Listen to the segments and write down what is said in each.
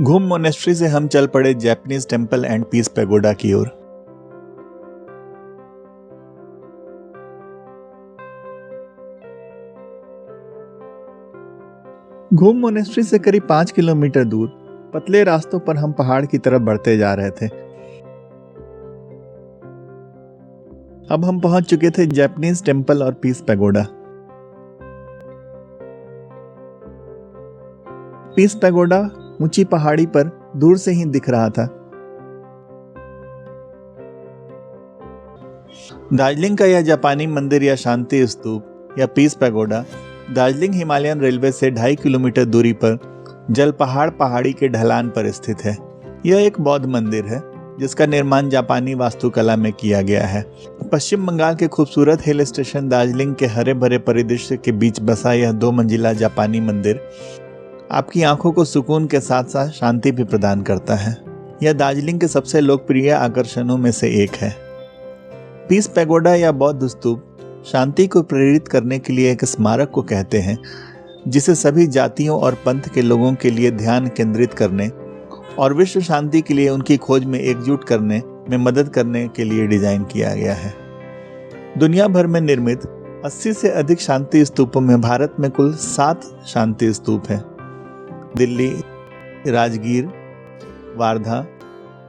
घूम मोनेस्ट्री से हम चल पड़े Japanese temple and peace pagoda की ओर। घूम मोनेस्ट्री से करीब 5 किलोमीटर दूर पतले रास्तों पर हम पहाड़ की तरफ बढ़ते जा रहे थे। अब हम पहुंच चुके थे जापानीज टेम्पल और पीस पैगोडा। पीस पैगोडा ऊंची पहाड़ी पर दूर से ही दिख रहा था। दार्जिलिंग का यह जापानी मंदिर या शांति स्तूप या peace pagoda Darjeeling Himalayan railway से 2.5 किलोमीटर दूरी पर जल पहाड़ी के ढलान पर स्थित है। यह एक बौद्ध मंदिर है जिसका निर्माण जापानी वास्तुकला में किया गया है। पश्चिम बंगाल के खूबसूरत हिल स्टेशन दार्जिलिंग के हरे भरे परिदृश्य के बीच बसा यह 2 मंजिला जापानी मंदिर आपकी आंखों को सुकून के साथ साथ शांति भी प्रदान करता है। यह दार्जिलिंग के सबसे लोकप्रिय आकर्षणों में से एक है। पीस पैगोडा या बौद्ध स्तूप शांति को प्रेरित करने के लिए एक स्मारक को कहते हैं, जिसे सभी जातियों और पंथ के लोगों के लिए ध्यान केंद्रित करने और विश्व शांति के लिए उनकी खोज में एकजुट करने में मदद करने के लिए डिजाइन किया गया है। दुनिया भर में निर्मित 80 से अधिक शांति स्तूपों में भारत में कुल 7 शांति स्तूप हैं। दिल्ली, राजगीर, वारधा,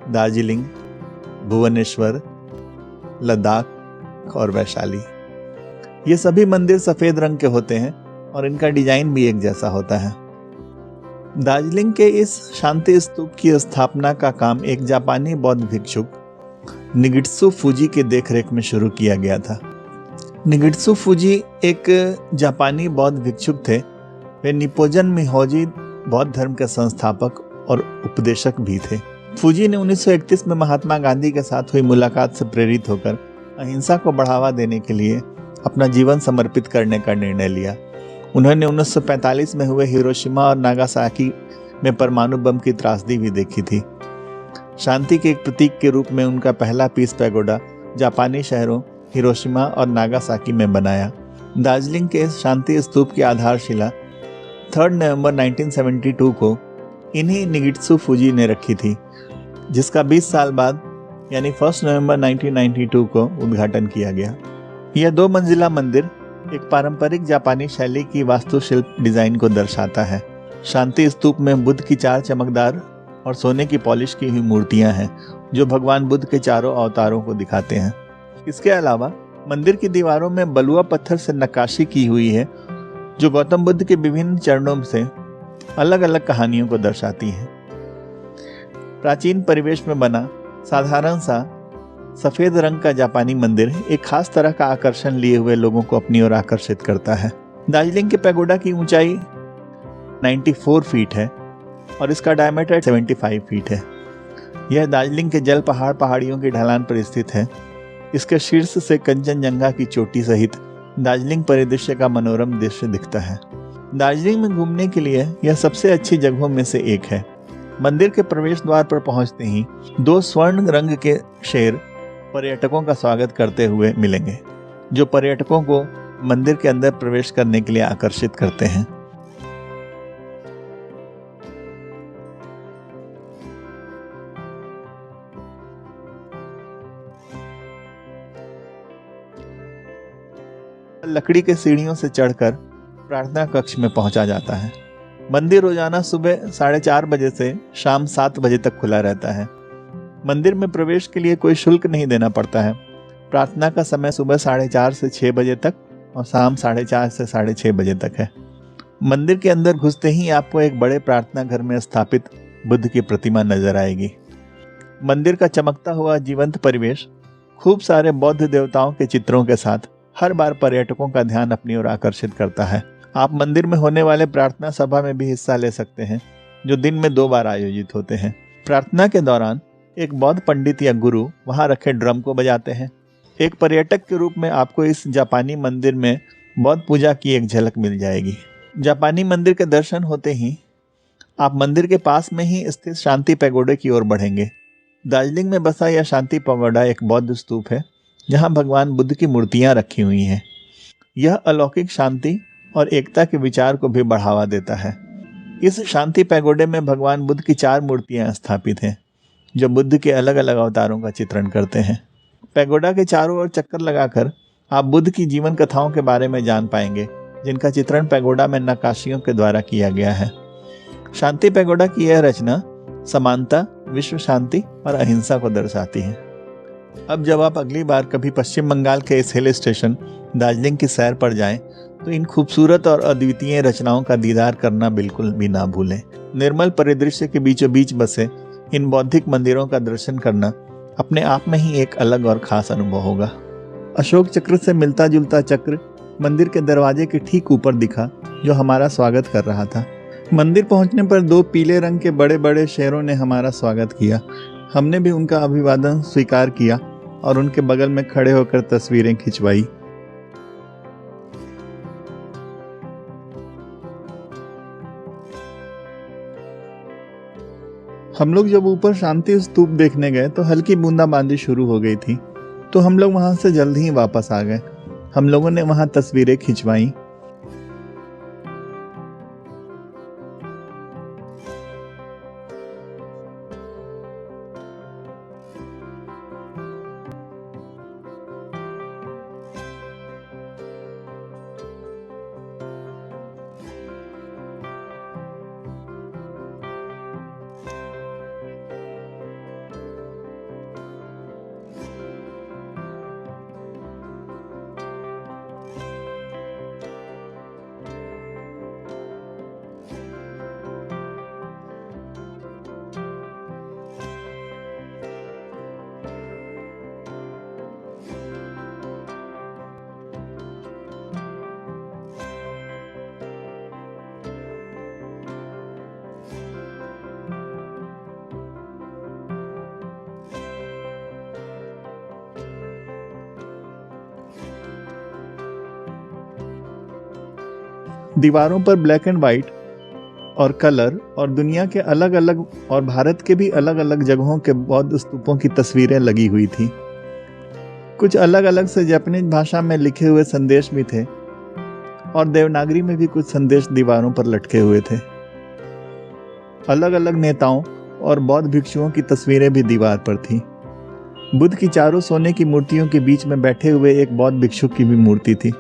दार्जिलिंग, भुवनेश्वर, लद्दाख और वैशाली। ये सभी मंदिर सफेद रंग के होते हैं और इनका डिजाइन भी एक जैसा होता है। दार्जिलिंग के इस शांति स्तूप की स्थापना का काम एक जापानी बौद्ध भिक्षुक निगित्सु फूजी के देखरेख में शुरू किया गया था। निगित्सु फूजी एक जापानी बौद्ध भिक्षुक थे। वे निप्पोंजन मिहोजी बौद्ध धर्म के संस्थापक और उपदेशक भी थे। फूजी ने 1931 में महात्मा गांधी के साथ हुई मुलाकात से प्रेरित होकर अहिंसा को बढ़ावा देने के लिए अपना जीवन समर्पित करने का निर्णय लिया। उन्होंने 1945 में हुए हिरोशिमा और नागासाकी में परमाणु बम की त्रासदी भी देखी थी। शांति के एक प्रतीक के रूप में उनका पहला पीस पैगोडा जापानी शहरों हिरोशिमा और नागासाकी में बनाया। दार्जिलिंग के शांति स्तूप की आधारशिला 3 नवंबर 1972 को इन्हीं निगित्सु फूजी ने रखी थी, जिसका 20 साल बाद यानी 1 नवंबर 1992 को उद्घाटन किया गया। यह 2 मंजिला मंदिर एक पारंपरिक जापानी शैली की वास्तुशिल्प डिजाइन को दर्शाता है। शांति स्तूप में बुद्ध की 4 चमकदार और सोने की पॉलिश की हुई मूर्तियां हैं, जो भगवान बुद्ध के चारों अवतारों को दिखाते हैं। इसके अलावा मंदिर की दीवारों में बलुआ पत्थर से नक्काशी की हुई है, जो गौतम बुद्ध के विभिन्न चरणों से अलग अलग कहानियों को दर्शाती है। प्राचीन परिवेश में बना साधारण सा सफेद रंग का जापानी मंदिर एक खास तरह का आकर्षण लिए हुए लोगों को अपनी ओर आकर्षित करता है। दार्जिलिंग के पैगोडा की ऊंचाई 94 फीट है और इसका डायमीटर 75 फीट है। यह दार्जिलिंग के जल पहाड़ियों की ढलान पर स्थित है। इसके शीर्ष से कंचनजंगा की चोटी सहित दार्जिलिंग परिदृश्य का मनोरम दृश्य दिखता है। दार्जिलिंग में घूमने के लिए यह सबसे अच्छी जगहों में से एक है। मंदिर के प्रवेश द्वार पर पहुंचते ही 2 स्वर्ण रंग के शेर पर्यटकों का स्वागत करते हुए मिलेंगे, जो पर्यटकों को मंदिर के अंदर प्रवेश करने के लिए आकर्षित करते हैं। लकड़ी के सीढ़ियों से चढ़कर प्रार्थना कक्ष में पहुंचा जाता है। मंदिर रोजाना सुबह 4:30 बजे से शाम 7 बजे तक खुला रहता है। मंदिर में प्रवेश के लिए कोई शुल्क नहीं देना पड़ता है। प्रार्थना का समय सुबह 4:30 से 6 बजे तक और शाम 4:30 से 6:30 बजे तक है। मंदिर के अंदर घुसते ही आपको एक बड़े प्रार्थना घर में स्थापित बुद्ध की प्रतिमा नजर आएगी। मंदिर का चमकता हुआ जीवंत परिवेश खूब सारे बौद्ध देवताओं के चित्रों के साथ हर बार पर्यटकों का ध्यान अपनी ओर आकर्षित करता है। आप मंदिर में होने वाले प्रार्थना सभा में भी हिस्सा ले सकते हैं, जो दिन में 2 बार आयोजित होते हैं। प्रार्थना के दौरान एक बौद्ध पंडित या गुरु वहां रखे ड्रम को बजाते हैं। एक पर्यटक के रूप में आपको इस जापानी मंदिर में बौद्ध पूजा की एक झलक मिल जाएगी। जापानी मंदिर के दर्शन होते ही आप मंदिर के पास में ही स्थित शांति पैगोडे की ओर बढ़ेंगे। दार्जिलिंग में बसा यह शांति पैगोडा एक बौद्ध स्तूप है, जहां भगवान बुद्ध की मूर्तियां रखी हुई हैं। यह अलौकिक शांति और एकता के विचार को भी बढ़ावा देता है। इस शांति पैगोडे में भगवान बुद्ध की 4 मूर्तियां स्थापित हैं, जो बुद्ध के अलग अलग अवतारों का चित्रण करते हैं। पैगोडा के चारों ओर चक्कर लगाकर आप बुद्ध की जीवन कथाओं के बारे में जान पाएंगे, जिनका चित्रण पैगोडा में नक्काशियों के द्वारा किया गया है। शांति पैगोडा की यह रचना समानता, विश्व शांति और अहिंसा को दर्शाती है। अब जब आप अगली बार कभी पश्चिम बंगाल के इस हिल स्टेशन दार्जिलिंग की सैर पर जाएं, तो इन खूबसूरत और अद्वितीय रचनाओं का दीदार करना बिल्कुल भी ना भूलें। निर्मल परिदृश्य के बीचों बीच बसे इन बौद्धिक मंदिरों का दर्शन करना अपने आप में ही एक अलग और खास अनुभव होगा। अशोक चक्र से मिलता जुलता चक्र मंदिर के दरवाजे के ठीक ऊपर दिखा, जो हमारा स्वागत कर रहा था। मंदिर पहुंचने पर 2 पीले रंग के बड़े बड़े शेरों ने हमारा स्वागत किया। हमने भी उनका अभिवादन स्वीकार किया और उनके बगल में खड़े होकर तस्वीरें खिंचवाई। हम लोग जब ऊपर शांति स्तूप देखने गए तो हल्की बूंदाबांदी शुरू हो गई थी, तो हम लोग वहां से जल्द ही वापस आ गए। हम लोगों ने वहां तस्वीरें खिंचवाई। दीवारों पर ब्लैक एंड वाइट और कलर और दुनिया के अलग अलग और भारत के भी अलग अलग जगहों के बौद्ध स्तूपों की तस्वीरें लगी हुई थी। कुछ अलग अलग से जापानीज भाषा में लिखे हुए संदेश भी थे और देवनागरी में भी कुछ संदेश दीवारों पर लटके हुए थे। अलग अलग नेताओं और बौद्ध भिक्षुओं की तस्वीरें भी दीवार पर थी। बुद्ध की चारों सोने की मूर्तियों के बीच में बैठे हुए एक बौद्ध भिक्षु की भी मूर्ति थी।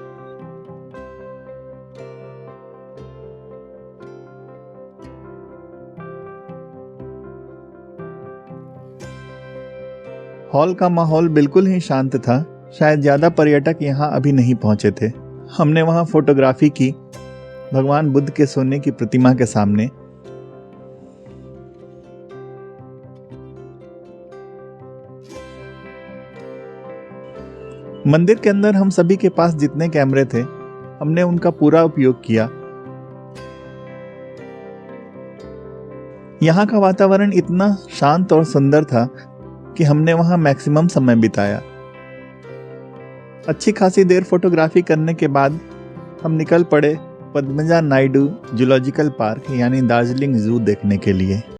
हॉल का माहौल बिल्कुल ही शांत था। शायद ज्यादा पर्यटक यहाँ अभी नहीं पहुंचे थे। हमने वहां फोटोग्राफी की भगवान बुद्ध के सोने की प्रतिमा के सामने। मंदिर के अंदर हम सभी के पास जितने कैमरे थे, हमने उनका पूरा उपयोग किया। यहाँ का वातावरण इतना शांत और सुंदर था कि हमने वहां मैक्सिमम समय बिताया। अच्छी खासी देर फोटोग्राफी करने के बाद हम निकल पड़े पद्मजा नायडू जूलॉजिकल पार्क यानी दार्जिलिंग जू देखने के लिए।